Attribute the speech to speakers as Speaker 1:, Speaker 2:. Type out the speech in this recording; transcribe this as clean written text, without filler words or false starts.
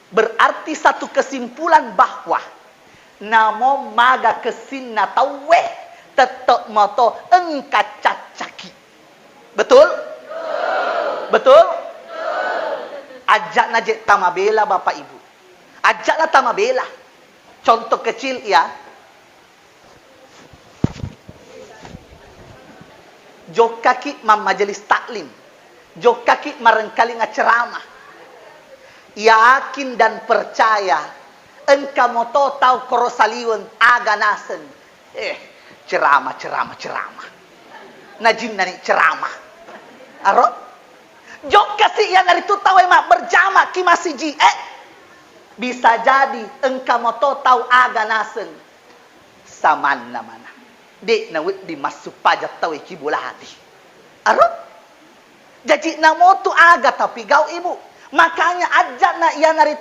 Speaker 1: Berarti satu kesimpulan bahwa namo maga kesin na tawe tetap moto engka cacaki. Betul? Betul? Ajak najek tamabela Bapak Ibu. Ajaklah tamabela. Contoh kecil ya. Jokaki mam majelis taklim. Jokaki marengkali ngaceramah. Yakin dan percaya engka moto tau korosaliun aganasen. Ceramah. Najin nani ceramah. Aro? Jok kasih yang dari tu tahu emak berjamaah ki masih ji. Bisa jadi engka moto tau aganasen. Saman namana. Dek nawit di masuk pajak tahu ki bola hati. Aro? Jadi namo tu aga tapi gau ibu. Makanya ajak na ia nari